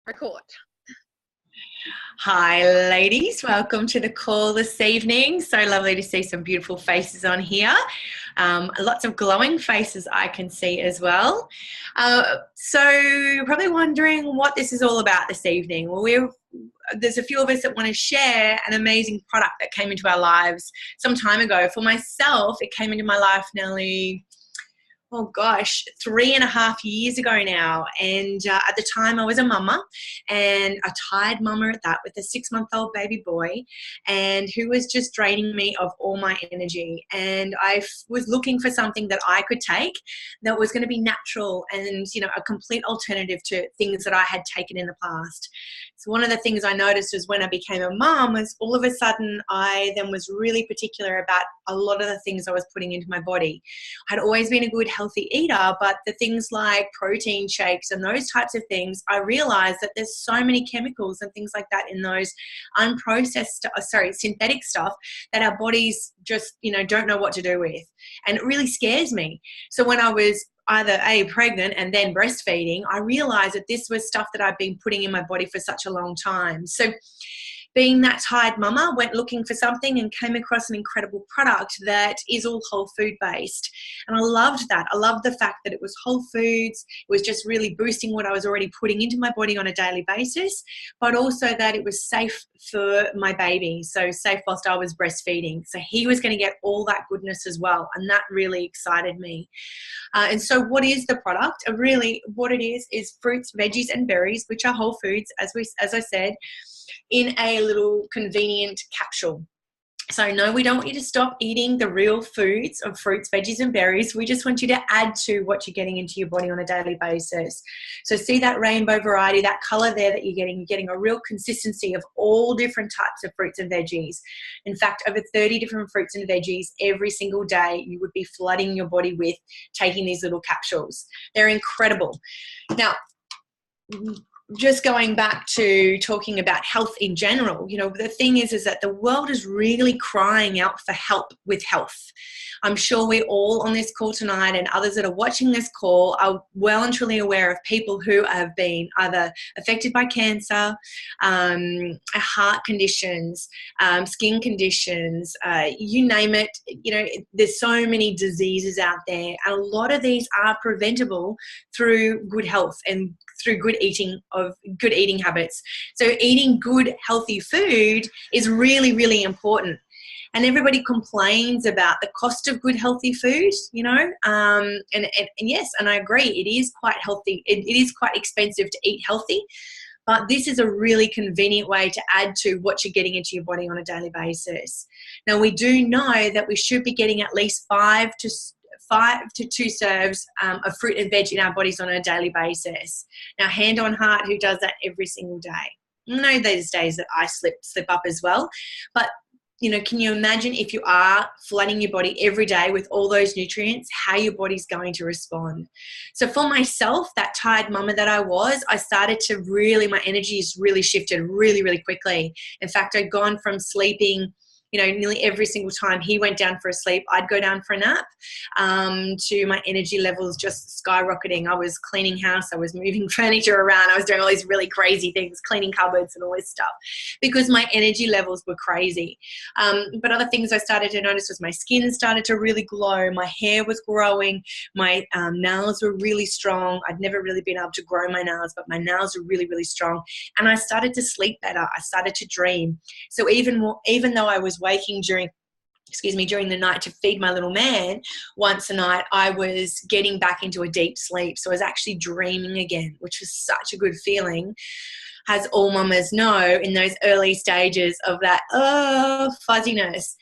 Record. Hi ladies, welcome to the call this evening. So lovely to see some beautiful faces on here. Lots of glowing faces I can see as well. So you're probably wondering what this is all about this evening. Well, there's a few of us that want to share an amazing product that came into our lives some time ago. For myself, it came into my life nearly 3.5 years ago now. And at the time I was a mama, and a tired mama at that, with a 6-month-old baby boy, and who was just draining me of all my energy. And I was looking for something that I could take that was going to be natural and, a complete alternative to things that I had taken in the past. So one of the things I noticed was when I became a mom was all of a sudden I then was really particular about a lot of the things I was putting into my body. I'd always been a good healthy eater, but the things like protein shakes and those types of things, I realized that there's so many chemicals and things like that in those synthetic stuff that our bodies just, don't know what to do with. And it really scares me. So when I was either pregnant and then breastfeeding, I realized that this was stuff that I'd been putting in my body for such a long time. So being that tired mama, went looking for something and came across an incredible product that is all whole food based. And I loved that. I loved the fact that it was whole foods. It was just really boosting what I was already putting into my body on a daily basis, but also that it was safe for my baby. So safe whilst I was breastfeeding. So he was going to get all that goodness as well. And that really excited me. And so what is the product? Really what it is fruits, veggies and berries, which are whole foods, as I said, in a little convenient capsule. So no, we don't want you to stop eating the real foods of fruits, veggies and berries. We just want you to add to what you're getting into your body on a daily basis. So see that rainbow variety, that color there that you're getting a real consistency of all different types of fruits and veggies. In fact, over 30 different fruits and veggies every single day you would be flooding your body with, taking these little capsules. They're incredible. Now, just going back to talking about health in general, the thing is that the world is really crying out for help with health. I'm sure we all on this call tonight and others that are watching this call are well and truly aware of people who have been either affected by cancer, heart conditions, skin conditions, you name it. There's so many diseases out there, and a lot of these are preventable through good health and through good eating habits. So eating good, healthy food is really, really important. And everybody complains about the cost of good, healthy food, and yes, and I agree, it is quite healthy. It is quite expensive to eat healthy, but this is a really convenient way to add to what you're getting into your body on a daily basis. Now, we do know that we should be getting at least 5 to 2 serves of fruit and veg in our bodies on a daily basis. Now, hand on heart, who does that every single day? I know there's days that I slip up as well, but can you imagine if you are flooding your body every day with all those nutrients, how your body's going to respond? So for myself, that tired mama that I started to my energy has really shifted really, really quickly. In fact, I'd gone from sleeping nearly every single time he went down for a sleep, I'd go down for a nap, to my energy levels just skyrocketing. I was cleaning house, I was moving furniture around, I was doing all these really crazy things, cleaning cupboards and all this stuff, because my energy levels were crazy. But other things I started to notice was my skin started to really glow, my hair was growing, my nails were really strong. I'd never really been able to grow my nails, but my nails were really, really strong. And I started to sleep better. I started to dream. So even though I was waking during the night to feed my little man once a night, I was getting back into a deep sleep. So I was actually dreaming again, which was such a good feeling, as all mamas know, in those early stages of that fuzziness.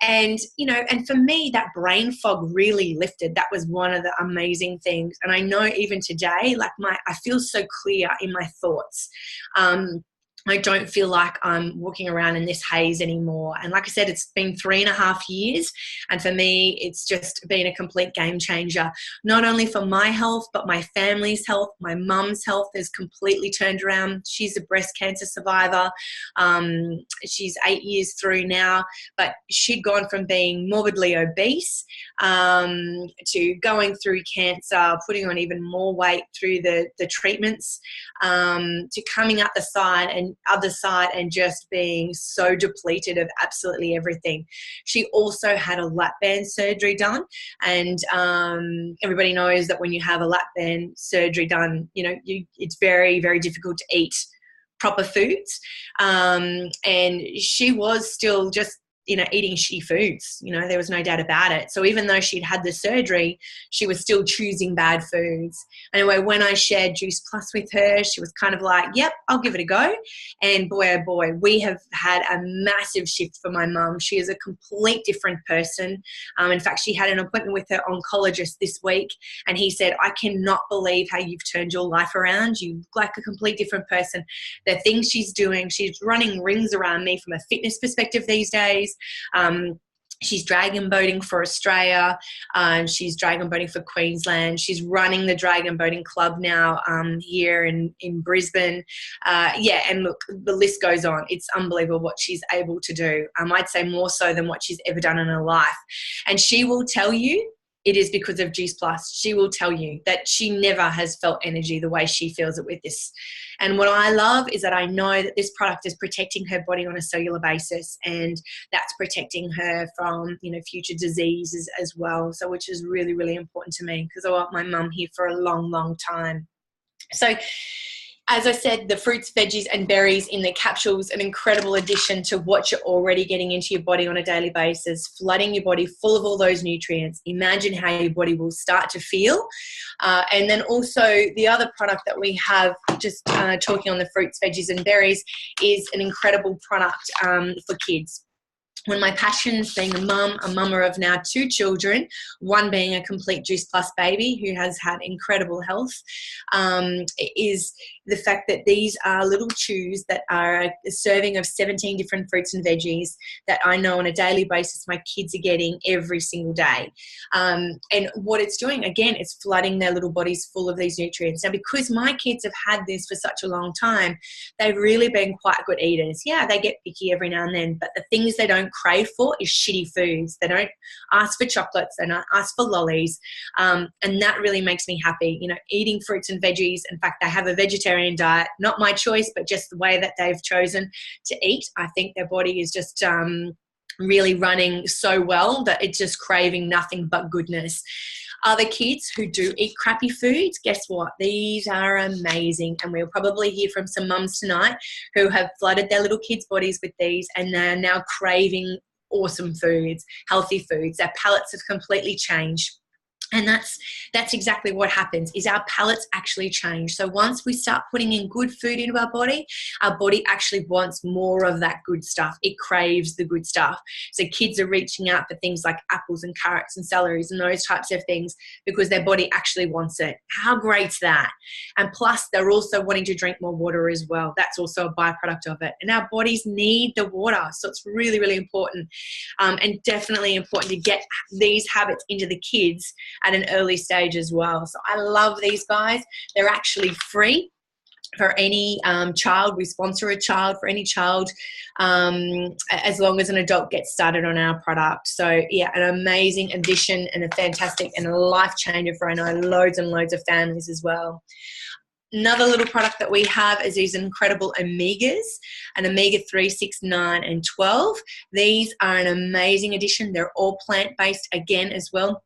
And, and for me, that brain fog really lifted. That was one of the amazing things. And I know even today, I feel so clear in my thoughts. I don't feel like I'm walking around in this haze anymore. And like I said, it's been 3.5 years. And for me, it's just been a complete game changer, not only for my health, but my family's health. My mum's health has completely turned around. She's a breast cancer survivor. She's 8 years through now, but she'd gone from being morbidly obese to going through cancer, putting on even more weight through the treatments, to coming up the other side and just being so depleted of absolutely everything. She also had a lap band surgery done, and everybody knows that when you have a lap band surgery done, it's very, very difficult to eat proper foods, and she was still just eating shitty foods. There was no doubt about it. So even though she'd had the surgery, she was still choosing bad foods. Anyway, when I shared Juice Plus with her, she was kind of like, yep, I'll give it a go. And boy, oh boy, we have had a massive shift for my mum. She is a complete different person. In fact, she had an appointment with her oncologist this week, and he said, I cannot believe how you've turned your life around. You look like a complete different person. The things she's doing, she's running rings around me from a fitness perspective these days. She's dragon boating for Australia. She's dragon boating for Queensland. She's running the dragon boating club now here in Brisbane. And look, the list goes on. It's unbelievable what she's able to do. I'd say more so than what she's ever done in her life. And she will tell you it is because of Juice Plus. She will tell you that she never has felt energy the way she feels it with this. And what I love is that I know that this product is protecting her body on a cellular basis, and that's protecting her from, future diseases as well. So, which is really, really important to me, because I want my mum here for a long, long time. So, as I said, the fruits, veggies, and berries in the capsules, an incredible addition to what you're already getting into your body on a daily basis, flooding your body full of all those nutrients. Imagine how your body will start to feel. And then also the other product that we have, just talking on the fruits, veggies, and berries, is an incredible product for kids. One of my passions, being a mummer of now 2 children, one being a complete Juice Plus baby who has had incredible health, is the fact that these are little chews that are a serving of 17 different fruits and veggies that I know on a daily basis my kids are getting every single day. And what it's doing, again, it's flooding their little bodies full of these nutrients. Now, because my kids have had this for such a long time, they've really been quite good eaters. Yeah, they get picky every now and then, but the things they don't crave for is shitty foods. They don't ask for chocolates. They don't ask for lollies. And that really makes me happy. Eating fruits and veggies. In fact, they have a vegetarian diet, not my choice, but just the way that they've chosen to eat. I think their body is just really running so well that it's just craving nothing but goodness. Other kids who do eat crappy foods, guess what? These are amazing. And we'll probably hear from some mums tonight who have flooded their little kids' bodies with these, and they're now craving awesome foods, healthy foods. Their palates have completely changed. And that's exactly what happens, is our palates actually change. So once we start putting in good food into our body actually wants more of that good stuff. It craves the good stuff. So kids are reaching out for things like apples and carrots and celeries and those types of things because their body actually wants it. How great's that? And plus, they're also wanting to drink more water as well. That's also a byproduct of it. And our bodies need the water. So it's really, really important, and definitely important to get these habits into the kids at an early stage as well. So I love these guys. They're actually free for any child. We sponsor a child for any child as long as an adult gets started on our product. So yeah, an amazing addition and a fantastic and a life changer for, I know, loads and loads of families as well. Another little product that we have is these incredible omegas, an omega-3, 6, 9, and 12. These are an amazing addition. They're all plant-based again as well.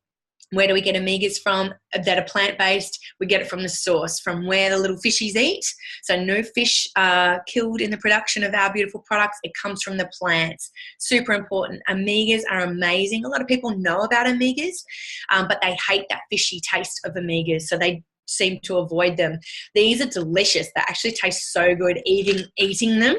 Where do we get omegas from that are plant-based? We get it from the source, from where the little fishies eat. So no fish killed in the production of our beautiful products. It comes from the plants. Super important. Omegas are amazing. A lot of people know about omegas, but they hate that fishy taste of omegas, so they seem to avoid them. These are delicious. They actually taste so good eating them.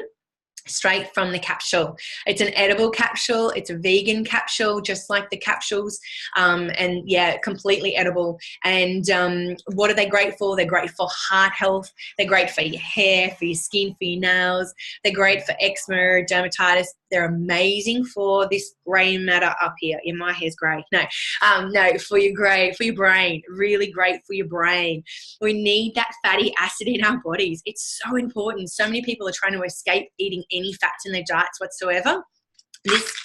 straight from the capsule. It's an edible capsule. It's a vegan capsule, just like the capsules. And yeah, completely edible. And what are they great for? They're great for heart health. They're great for your hair, for your skin, for your nails. They're great for eczema, dermatitis. They're amazing for this grey matter up here. Yeah, my hair's grey. No, for your brain. Really great for your brain. We need that fatty acid in our bodies. It's so important. So many people are trying to escape eating any fats in their diets whatsoever.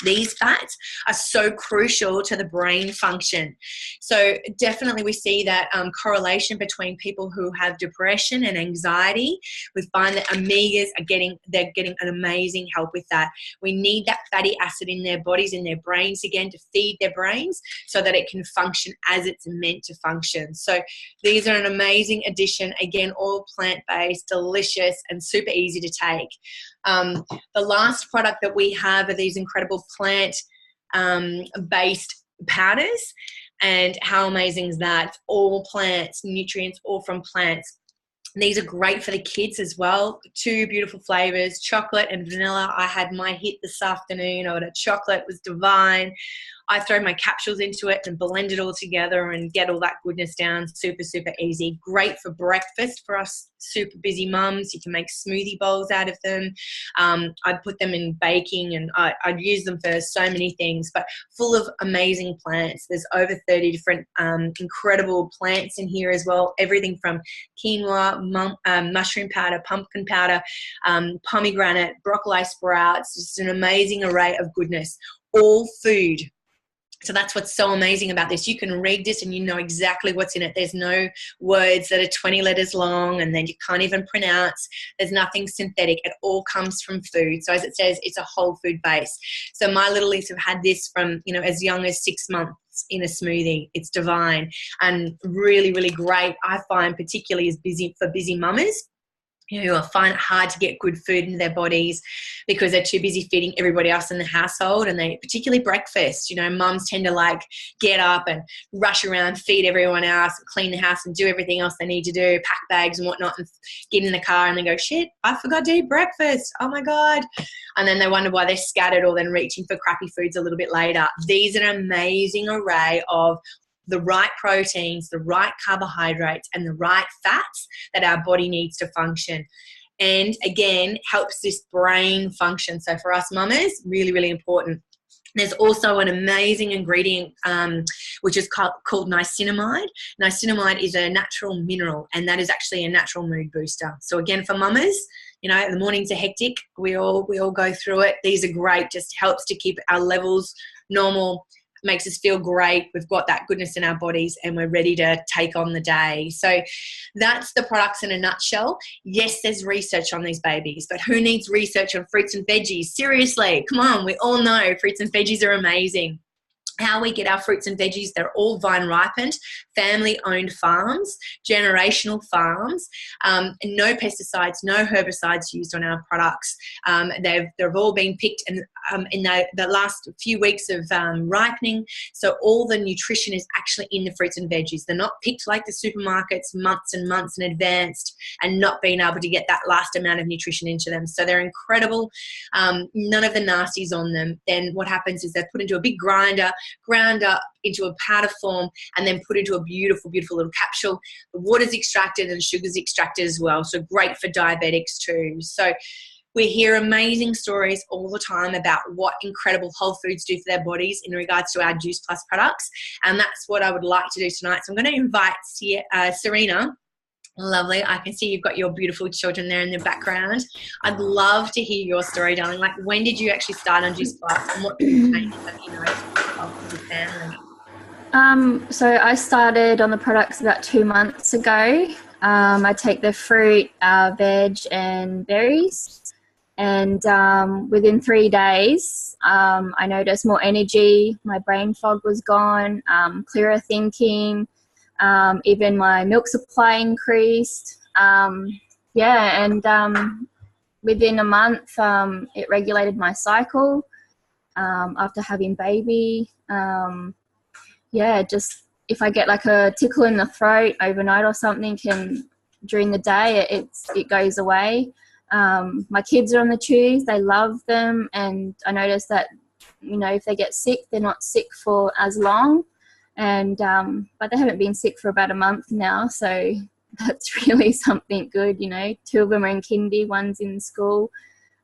These fats are so crucial to the brain function. So definitely we see that correlation between people who have depression and anxiety. We find that omegas they're getting an amazing help with that. We need that fatty acid in their bodies, in their brains again, to feed their brains so that it can function as it's meant to function. So these are an amazing addition. Again, all plant-based, delicious, and super easy to take. The last product that we have are these incredible plant-based powders. And how amazing is that? It's all plants, nutrients, all from plants. These are great for the kids as well. 2 beautiful flavors, chocolate and vanilla. I had my hit this afternoon. I ordered chocolate, it was divine. I throw my capsules into it and blend it all together and get all that goodness down. Super, super easy. Great for breakfast for us super busy mums. You can make smoothie bowls out of them. I'd put them in baking, and I'd use them for so many things, but full of amazing plants. There's over 30 different incredible plants in here as well. Everything from quinoa, mushroom powder, pumpkin powder, pomegranate, broccoli sprouts. Just an amazing array of goodness. All food. So that's what's so amazing about this. You can read this and you know exactly what's in it. There's no words that are 20 letters long and then you can't even pronounce. There's nothing synthetic. It all comes from food. So as it says, it's a whole food base. So my littlies have had this from, as young as 6 months in a smoothie. It's divine and really, really great. I find particularly for busy mamas who find it hard to get good food into their bodies because they're too busy feeding everybody else in the household, and they particularly breakfast. Mums tend to get up and rush around, feed everyone else, clean the house and do everything else they need to do, pack bags and whatnot, and get in the car and then go, shit, I forgot to eat breakfast. Oh my God. And then they wonder why they're scattered or then reaching for crappy foods a little bit later. These are an amazing array of the right proteins, the right carbohydrates, and the right fats that our body needs to function. And again, helps this brain function. So for us mamas, really, really important. There's also an amazing ingredient which is called niacinamide. Niacinamide is a natural mineral, and that is actually a natural mood booster. So again, for mamas, the mornings are hectic. We all go through it. These are great. Just helps to keep our levels normal. Makes us feel great. We've got that goodness in our bodies and we're ready to take on the day. So that's the products in a nutshell. Yes, there's research on these babies, but who needs research on fruits and veggies? Seriously, come on. We all know fruits and veggies are amazing. How we get our fruits and veggies, they're all vine ripened, family owned farms, generational farms, no pesticides, no herbicides used on our products. They've all been picked in the last few weeks of ripening. So all the nutrition is actually in the fruits and veggies. They're not picked like the supermarkets months and months in advance and not being able to get that last amount of nutrition into them. So they're incredible. None of the nasties on them. Then what happens is they're put into a big grinder, ground up into a powder form, and then put into a beautiful, beautiful little capsule. The water's extracted and sugar's extracted as well. So great for diabetics too. So we hear amazing stories all the time about what incredible whole foods do for their bodies in regards to our Juice Plus products. And that's what I would like to do tonight. So I'm going to invite Sarina. Lovely. I can see you've got your beautiful children there in the background. I'd love to hear your story, darling. When did you actually start on Juice Plus, and what changes have you noticed with your family? So I started on the products about 2 months ago. I take the fruit, veg and berries, and within 3 days I noticed more energy, my brain fog was gone, clearer thinking, even my milk supply increased. Within a month it regulated my cycle after having baby. Just if I get a tickle in the throat overnight or something, during the day it goes away. My kids are on the chews. They love them. And I noticed that, if they get sick, they're not sick for as long. And but they haven't been sick for about a month now. So that's really something good, 2 of them are in kindy, one's in school.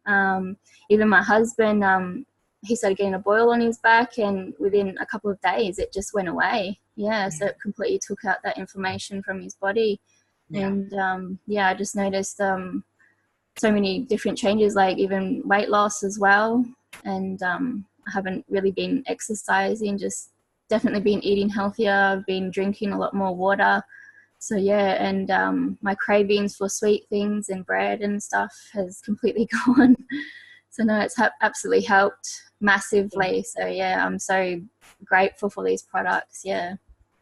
Even my husband, he started getting a boil on his back, and within a couple of days it just went away. So it completely took out that inflammation from his body. And I just noticed so many different changes, like even weight loss as well. And I haven't really been exercising, just definitely been eating healthier. I've been drinking a lot more water. So and my cravings for sweet things and bread and stuff has completely gone. So no, it's absolutely helped massively. So I'm so grateful for these products. It's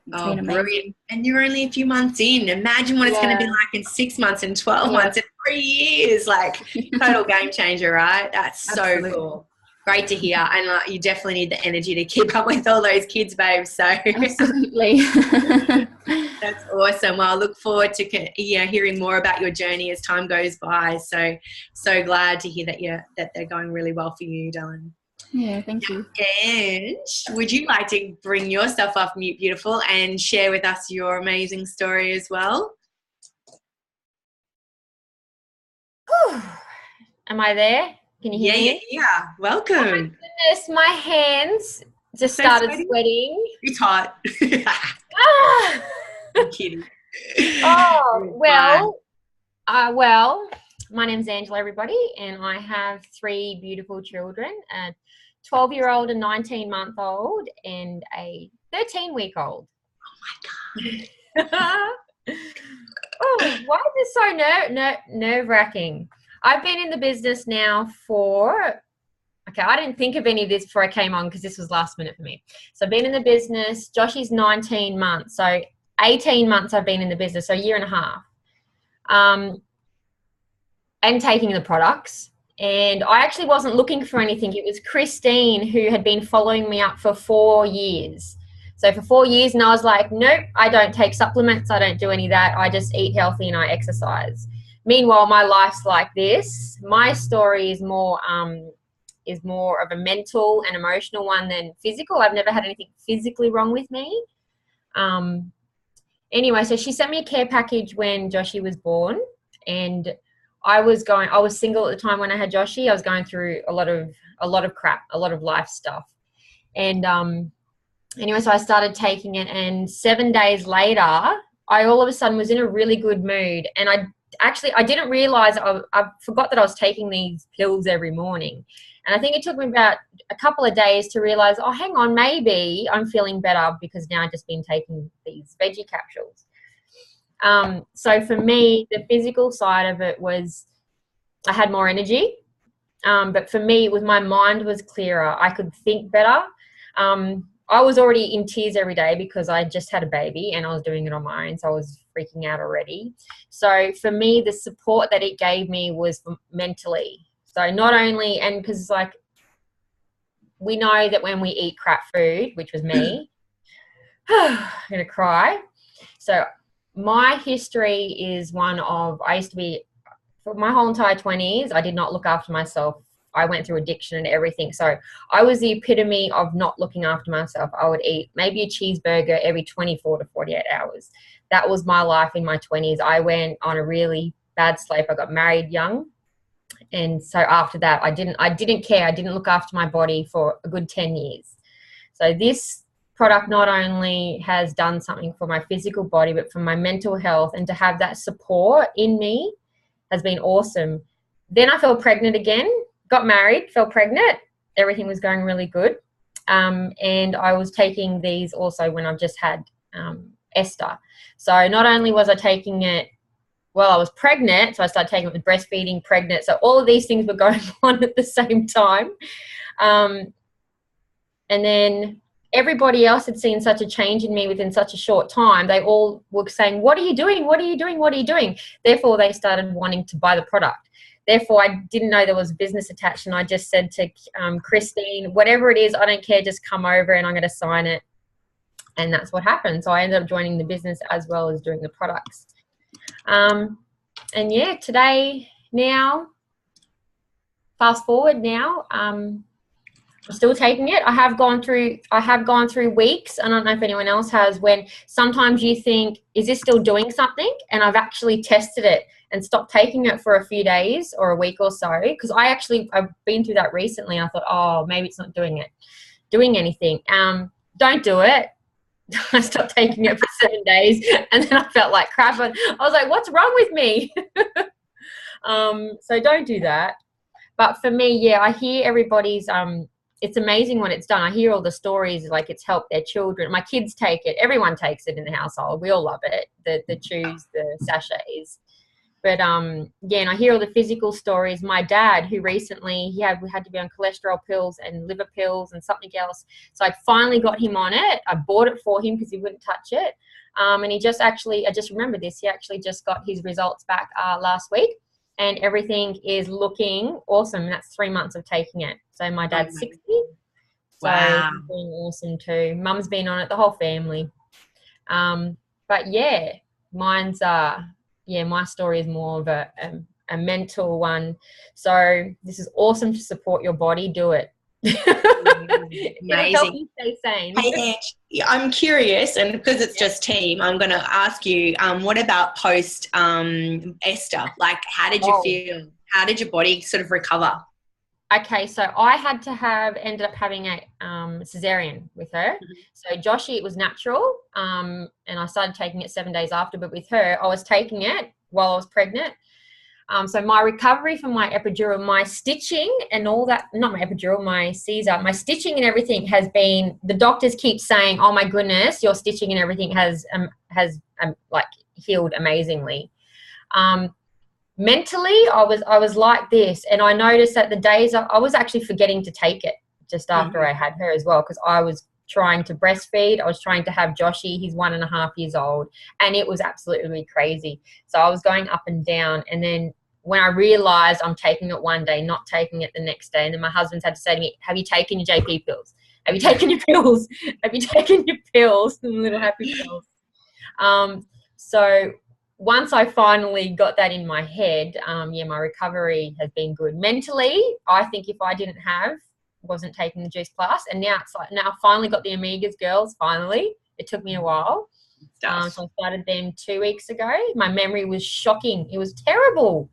been amazing. Brilliant. And you're only a few months in. Imagine what it's going to be like in 6 months and 12 months and 3 years. Like, total game changer, right? That's so cool. Great to hear. And you definitely need the energy to keep up with all those kids, babe. So absolutely. That's awesome. Well, I look forward to hearing more about your journey as time goes by. So glad to hear that they're going really well for you, darling. Yeah, thank you. And would you like to bring yourself off mute, beautiful, and share with us your amazing story as well? Am I there? Can you hear me? Yeah. Welcome. Oh my goodness, my hands just started sweating. It's hot. Ah! I'm kidding. Oh, well, my name's Angela, everybody, and I have 3 beautiful children, a 12-year-old, a 19-month-old, and a 13-week-old. Oh, my God. Oh, why is this so nerve-wracking? I've been in the business now I didn't think of any of this before I came on because this was last minute for me. So I've been in the business. Joshy's 19 months. So 18 months I've been in the business, so a year and a half. And taking the products. And I actually wasn't looking for anything. It was Christine who had been following me up for 4 years. So for 4 years, and I was like, nope, I don't take supplements. I don't do any of that. I just eat healthy and I exercise. Meanwhile, my life's like this. My story is more of a mental and emotional one than physical. I've never had anything physically wrong with me. Anyway, so she sent me a care package when Joshy was born, and I was single at the time when I had Joshy. I was going through a lot of crap, a lot of life stuff. And anyway, so I started taking it, and 7 days later, I all of a sudden was in a really good mood. And I didn't realize, I forgot that I was taking these pills every morning. And I think it took me about a couple of days to realize, oh, hang on, maybe I'm feeling better because now I've just been taking these veggie capsules. So for me, the physical side of it was I had more energy. But for me, my mind was clearer. I could think better. I was already in tears every day because I just had a baby and I was doing it on my own. So I was freaking out already. So for me, the support that it gave me was mentally. So not only, and because like we know that when we eat crap food, which was me, I'm going to cry. So my history is one of, I used to be, for my whole entire 20s, I did not look after myself. I went through addiction and everything. So I was the epitome of not looking after myself. I would eat maybe a cheeseburger every 24 to 48 hours. That was my life in my 20s. I went on a really bad slope. I got married young. And so after that, I didn't care. I didn't look after my body for a good 10 years. So this product not only has done something for my physical body, but for my mental health, and to have that support in me has been awesome. Then I fell pregnant again, got married, fell pregnant. Everything was going really good. And I was taking these also when I've just had Esther. So not only was I taking it while I was pregnant, so I started taking it with breastfeeding, pregnant. So all of these things were going on at the same time. And then everybody else had seen such a change in me within such a short time. They all were saying, what are you doing? What are you doing? What are you doing? Therefore, they started wanting to buy the product. Therefore, I didn't know there was a business attached, and I just said to Christine, whatever it is, I don't care, just come over and I'm going to sign it. And that's what happened. So I ended up joining the business as well as doing the products. And yeah, today now fast forward now, I'm still taking it. I have gone through weeks, I don't know if anyone else has, when sometimes you think, is this still doing something? And I've actually tested it and stopped taking it for a few days or a week or so, because I've been through that recently. I thought, oh, maybe it's not doing anything. Don't do it. I stopped taking it for 7 days, and then I felt like crap. And I was like, what's wrong with me? So don't do that. But for me, yeah, I hear everybody's, it's amazing when it's done. I hear all the stories, like it's helped their children. My kids take it. Everyone takes it in the household. We all love it, the chews, the sachets. But, yeah, and I hear all the physical stories. My dad, who recently, we had to be on cholesterol pills and liver pills and something else. So I finally got him on it. I bought it for him because he wouldn't touch it. And I just remembered this, he actually just got his results back last week. And everything is looking awesome. And that's 3 months of taking it. So my dad's 60. So Wow. he's doing awesome too. Mum's been on it, the whole family. But yeah, my story is more of a mental one. So this is awesome to support your body. Do it. It'll help you stay sane. Hey, Ange, I'm curious, and because it's just team, I'm going to ask you, what about post Esther? Like, how did you feel? How did your body sort of recover? Okay, so I ended up having a cesarean with her. So Joshy, it was natural, and I started taking it 7 days after. But with her, I was taking it while I was pregnant. So my recovery from my epidural, my stitching and all that, not my epidural, my Caesar, my stitching and everything has been, the doctors keep saying, oh my goodness, your stitching and everything has like healed amazingly. Mentally, I was like this, and I noticed that the days I was actually forgetting to take it just after I had her as well, because I was trying to breastfeed. I was trying to have Joshy. He's 1.5 years old, and it was absolutely crazy. So I was going up and down, and then when I realized I'm taking it one day, not taking it the next day, and then my husband's had to say to me, have you taken your JP pills? Have you taken your pills? Have you taken your pills? Little happy pills. So once I finally got that in my head, my recovery has been good. Mentally, I think if I wasn't taking the Juice Plus, and now I finally got the Omegas, girls, finally. It took me a while. So I started them 2 weeks ago. My memory was shocking. It was terrible.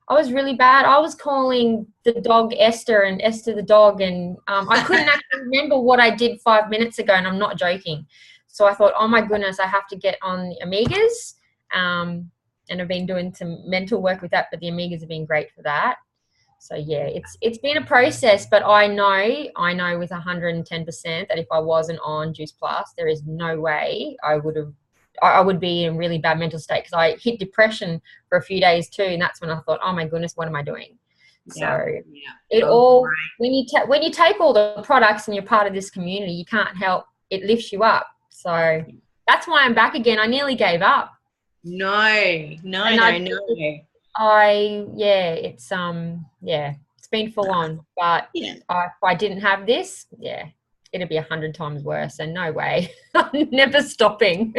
I was really bad. I was calling the dog Esther and Esther the dog, and I couldn't actually remember what I did 5 minutes ago, and I'm not joking. So I thought, oh my goodness, I have to get on the Omegas. And I've been doing some mental work with that, but the Omegas have been great for that. So yeah, it's been a process, but I know with 110% that if I wasn't on Juice Plus, there is no way I would be in a really bad mental state, because I hit depression for a few days too, and that's when I thought, oh my goodness, what am I doing? When you take all the products and you're part of this community, you can't help, it lifts you up. So that's why I'm back again. I nearly gave up. No. It's been full on, but if I didn't have this, it'd be 100 times worse, and no way. I'm never stopping.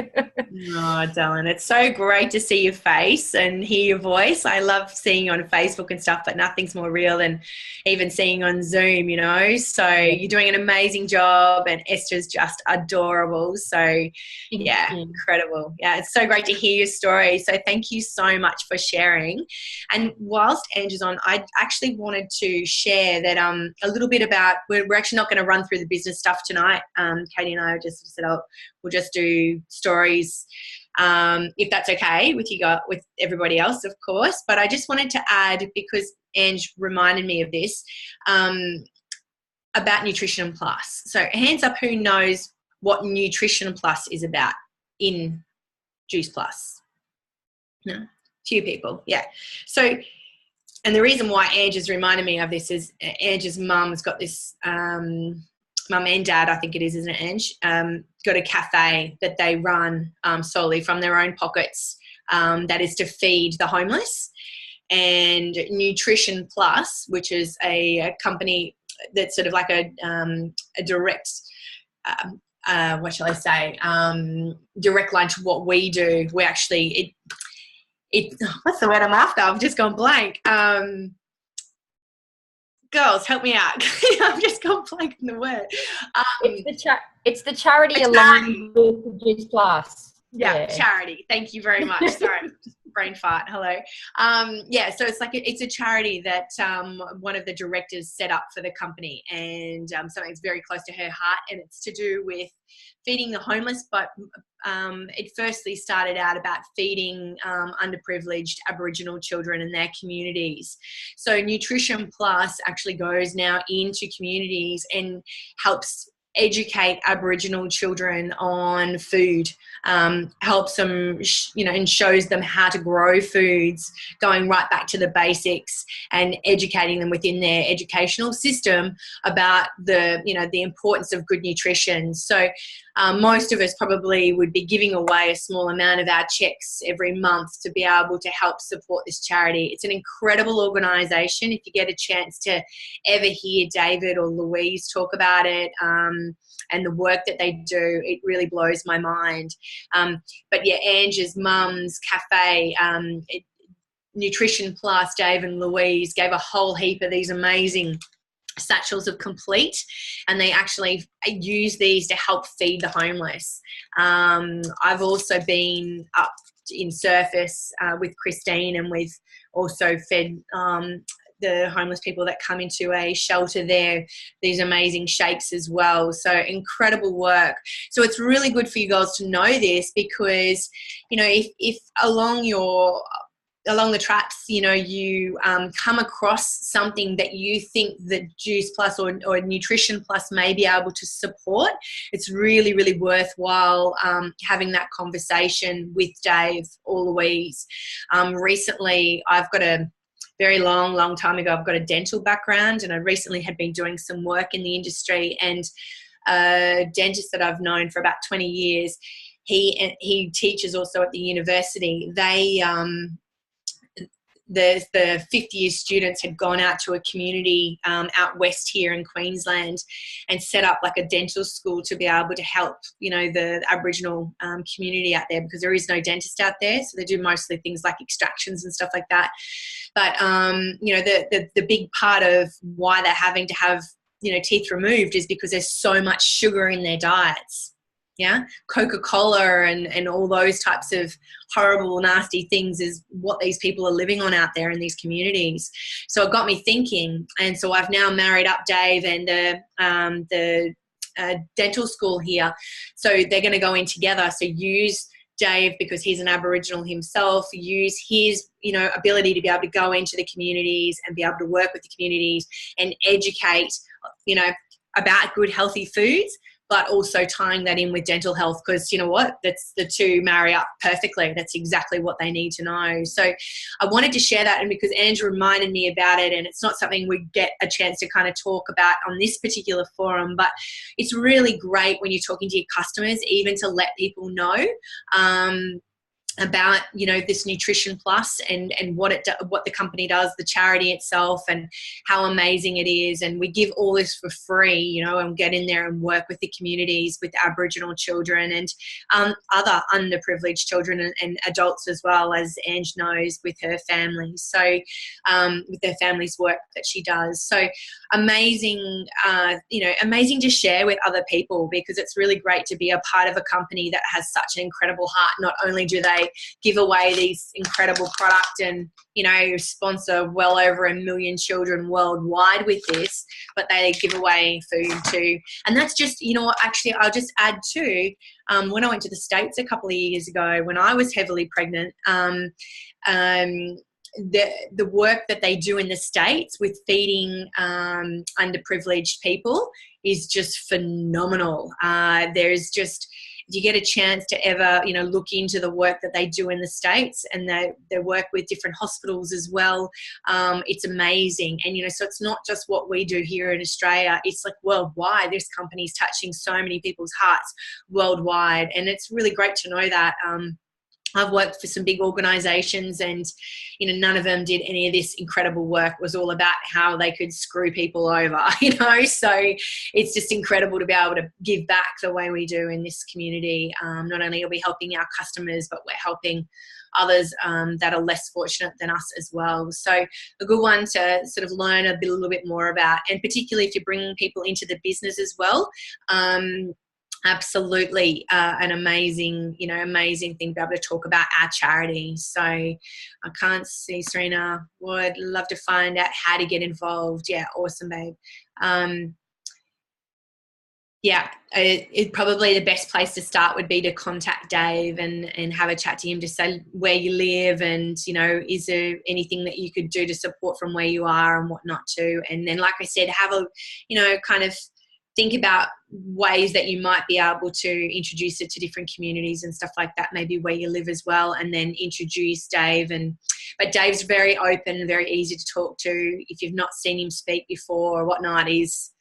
Oh, darling, it's so great to see your face and hear your voice. I love seeing you on Facebook and stuff, but nothing's more real than even seeing on Zoom, you know. So you're doing an amazing job, and Esther's just adorable. So incredible. Yeah, it's so great to hear your story. So thank you so much for sharing. And whilst Angie's on, I actually wanted to share that a little bit about, we're actually not going to run through the business stuff tonight. Katie and I just said, we'll just do stories, if that's okay with you guys, with everybody else, of course. But I just wanted to add, because Ange reminded me of this, about Nutrition Plus. So hands up who knows what Nutrition Plus is about in Juice Plus. No, few people, yeah. So, and the reason why Ange has reminded me of this is Ange's mum's got this, mum and dad, I think it is, isn't it, Ange? Got a cafe that they run solely from their own pockets, that is to feed the homeless. And Nutrition Plus, which is a company that's sort of like a direct, what shall I say, direct line to what we do. We actually, what's the word I'm after? I've just gone blank. girls, help me out. I've just gone blank in the word. It's the charity aligned with Juice Plus. Yeah, charity. Thank you very much. Sorry, brain fart. Hello. So it's a charity that one of the directors set up for the company, and something that's very close to her heart, and it's to do with feeding the homeless. But it firstly started out about feeding underprivileged Aboriginal children in their communities. So Nutrition Plus actually goes now into communities and helps educate Aboriginal children on food, helps them, and shows them how to grow foods, going right back to the basics and educating them within their educational system about the importance of good nutrition. So most of us probably would be giving away a small amount of our checks every month to be able to help support this charity. It's an incredible organisation. If you get a chance to ever hear David or Louise talk about it, and the work that they do, it really blows my mind. But yeah, Angie's mum's cafe, Nutrition Plus, Dave and Louise gave a whole heap of these amazing satchels of Complete, and they actually use these to help feed the homeless. I've also been up in Surface with Christine, and we've also fed the homeless people that come into a shelter there these amazing shakes as well. So incredible work. So it's really good for you girls to know this, because if along the tracks, you come across something that you think that Juice Plus or Nutrition Plus may be able to support, it's really, really worthwhile having that conversation with Dave or Louise. Recently, I've got a very long time ago, I've got a dental background, and I recently had been doing some work in the industry, and a dentist that I've known for about 20 years, he teaches also at the university. The fifth-year students had gone out to a community out west here in Queensland and set up like a dental school to be able to help, the Aboriginal community out there, because there is no dentist out there. So they do mostly things like extractions and stuff like that. But, the big part of why they're having to have, teeth removed is because there's so much sugar in their diets. Yeah, Coca-Cola and all those types of horrible, nasty things is what these people are living on out there in these communities. So it got me thinking, and so I've now married up Dave and the dental school here. So they're going to go in together. So use Dave, because he's an Aboriginal himself, use his ability to be able to go into the communities and be able to work with the communities and educate about good, healthy foods, but also tying that in with dental health, because you know what, that's the two marry up perfectly. That's exactly what they need to know. So I wanted to share that, and because Andrew reminded me about it, and it's not something we get a chance to kind of talk about on this particular forum, but it's really great when you're talking to your customers, even to let people know about this Nutrition Plus and what the company does, the charity itself, and how amazing it is. And we give all this for free, and get in there and work with the communities, with Aboriginal children and other underprivileged children and adults as well, as Ange knows, with her family. So with her family's work that she does. So amazing, amazing to share with other people, because it's really great to be a part of a company that has such an incredible heart. Not only do they give away these incredible product and sponsor well over 1 million children worldwide with this, but they give away food too. And that's just, actually I'll just add too, when I went to the States a couple of years ago when I was heavily pregnant, the work that they do in the States with feeding underprivileged people is just phenomenal. There's just, if you get a chance to ever, look into the work that they do in the States, and they work with different hospitals as well, it's amazing. And, so it's not just what we do here in Australia, it's like worldwide. This company's touching so many people's hearts worldwide, and it's really great to know that. I've worked for some big organisations, and none of them did any of this incredible work. It was all about how they could screw people over, so it's just incredible to be able to give back the way we do in this community. Not only are we helping our customers, but we're helping others that are less fortunate than us as well. So a good one to sort of learn a little bit more about, and particularly if you're bringing people into the business as well. Absolutely, an amazing thing to be able to talk about our charity. So I can't see, Sarina, would love to find out how to get involved. Yeah, awesome, babe. Yeah, it probably the best place to start would be to contact Dave and have a chat to him, to say where you live and, is there anything that you could do to support from where you are and whatnot too. And then, like I said, have a, kind of think about ways that you might be able to introduce it to different communities and stuff like that, maybe where you live as well, and then introduce Dave. But Dave's very open and very easy to talk to. If you've not seen him speak before or whatnot, he's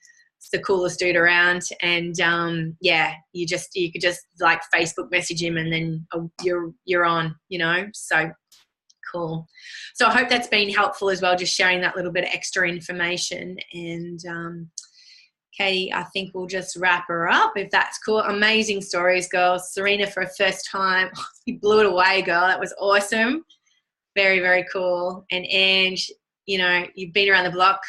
the coolest dude around. And you could just like Facebook message him and then you're on, so cool. So I hope that's been helpful as well, just sharing that little bit of extra information. And Katie, I think we'll just wrap her up if that's cool. Amazing stories, girls. Sarina, for a first time, you blew it away, girl. That was awesome. Very, very cool. And Ange, you've been around the block.